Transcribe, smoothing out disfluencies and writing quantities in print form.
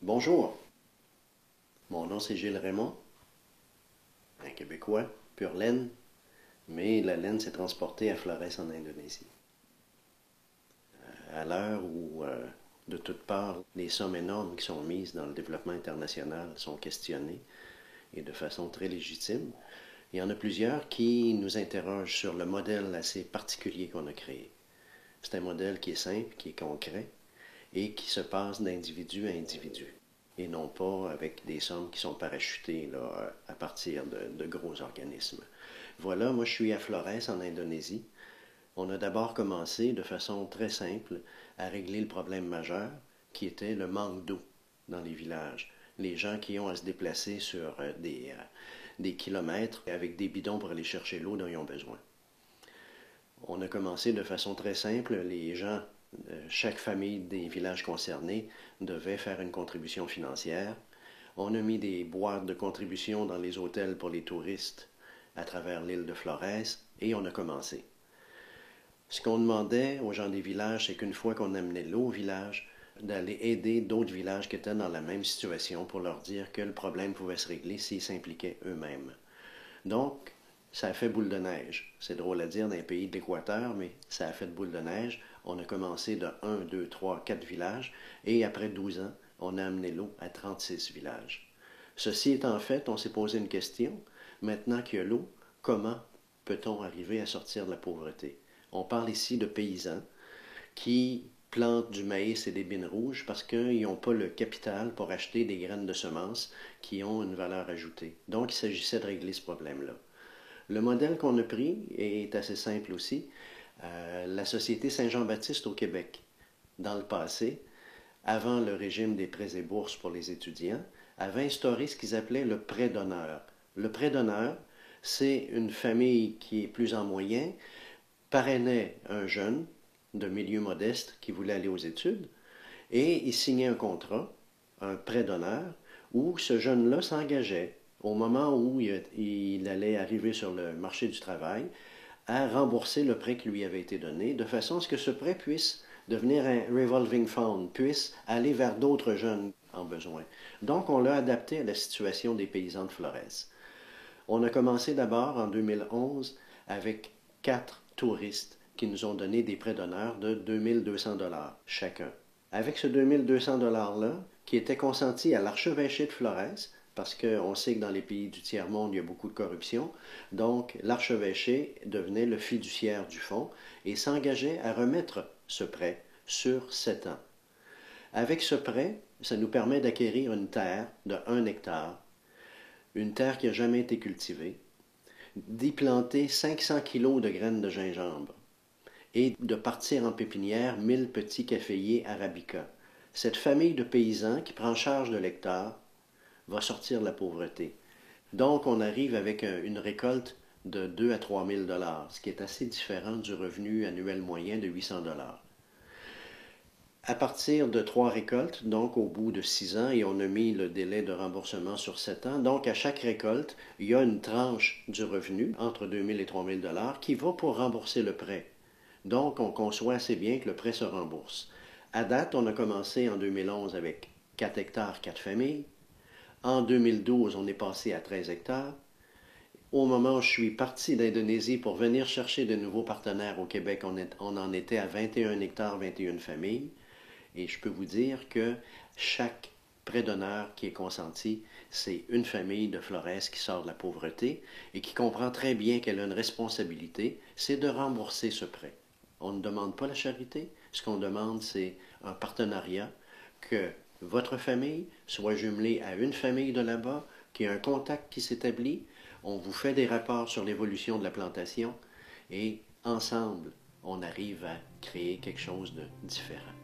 Bonjour, mon nom c'est Gilles Raymond, un Québécois, pure laine, mais la laine s'est transportée à Flores en Indonésie. À l'heure où, de toutes parts, les sommes énormes qui sont mises dans le développement international sont questionnées, et de façon très légitime, il y en a plusieurs qui nous interrogent sur le modèle assez particulier qu'on a créé. C'est un modèle qui est simple, qui est concret, et qui se passe d'individu à individu, et non pas avec des sommes qui sont parachutées là, à partir de gros organismes. Voilà, moi je suis à Flores, en Indonésie. On a d'abord commencé de façon très simple à régler le problème majeur qui était le manque d'eau dans les villages. Les gens qui ont à se déplacer sur des kilomètres avec des bidons pour aller chercher l'eau dont ils ont besoin. On a commencé de façon très simple. Les gens, chaque famille des villages concernés devait faire une contribution financière. On a mis des boîtes de contribution dans les hôtels pour les touristes à travers l'île de Flores et on a commencé. Ce qu'on demandait aux gens des villages, c'est qu'une fois qu'on amenait l'eau au village, d'aller aider d'autres villages qui étaient dans la même situation pour leur dire que le problème pouvait se régler s'ils s'impliquaient eux-mêmes. Donc, ça a fait boule de neige. C'est drôle à dire dans les pays de l'Équateur, mais ça a fait boule de neige. On a commencé de 1, 2, 3, 4 villages et après 12 ans, on a amené l'eau à 36 villages. Ceci étant fait, on s'est posé une question. Maintenant qu'il y a l'eau, comment peut-on arriver à sortir de la pauvreté? On parle ici de paysans qui plantent du maïs et des bines rouges parce qu'ils n'ont pas le capital pour acheter des graines de semences qui ont une valeur ajoutée. Donc, il s'agissait de régler ce problème-là. Le modèle qu'on a pris est assez simple aussi. La Société Saint-Jean-Baptiste au Québec, dans le passé, avant le régime des prêts et bourses pour les étudiants, avait instauré ce qu'ils appelaient le prêt d'honneur. Le prêt d'honneur, c'est une famille qui est plus en moyen, parrainait un jeune de milieu modeste qui voulait aller aux études et il signait un contrat, un prêt d'honneur, où ce jeune-là s'engageait au moment où il allait arriver sur le marché du travail à rembourser le prêt qui lui avait été donné, de façon à ce que ce prêt puisse devenir un revolving fund, puisse aller vers d'autres jeunes en besoin. Donc, on l'a adapté à la situation des paysans de Flores. On a commencé d'abord en 2011 avec 4 touristes qui nous ont donné des prêts d'honneur de 2200 $ chacun. Avec ce 2200 $-là, qui était consenti à l'archevêché de Flores, parce qu'on sait que dans les pays du tiers-monde, il y a beaucoup de corruption, donc l'archevêché devenait le fiduciaire du fonds et s'engageait à remettre ce prêt sur 7 ans. Avec ce prêt, ça nous permet d'acquérir une terre de 1 hectare, une terre qui n'a jamais été cultivée, d'y planter 500 kilos de graines de gingembre et de partir en pépinière 1000 petits caféiers arabica. Cette famille de paysans qui prend charge de l'hectare va sortir de la pauvreté. Donc, on arrive avec une récolte de 2 à 3 000 $, ce qui est assez différent du revenu annuel moyen de 800 $. À partir de 3 récoltes, donc au bout de 6 ans, et on a mis le délai de remboursement sur 7 ans, donc à chaque récolte, il y a une tranche du revenu, entre 2 000 et 3 000 $, qui va pour rembourser le prêt. Donc, on conçoit assez bien que le prêt se rembourse. À date, on a commencé en 2011 avec 4 hectares, 4 familles. En 2012, on est passé à 13 hectares. Au moment où je suis parti d'Indonésie pour venir chercher de nouveaux partenaires au Québec, on en était à 21 hectares, 21 familles. Et je peux vous dire que chaque prêt d'honneur qui est consenti, c'est une famille de Flores qui sort de la pauvreté et qui comprend très bien qu'elle a une responsabilité, c'est de rembourser ce prêt. On ne demande pas la charité, ce qu'on demande, c'est un partenariat, que votre famille soit jumelée à une famille de là-bas, qu'il y ait un contact qui s'établit, on vous fait des rapports sur l'évolution de la plantation et ensemble, on arrive à créer quelque chose de différent.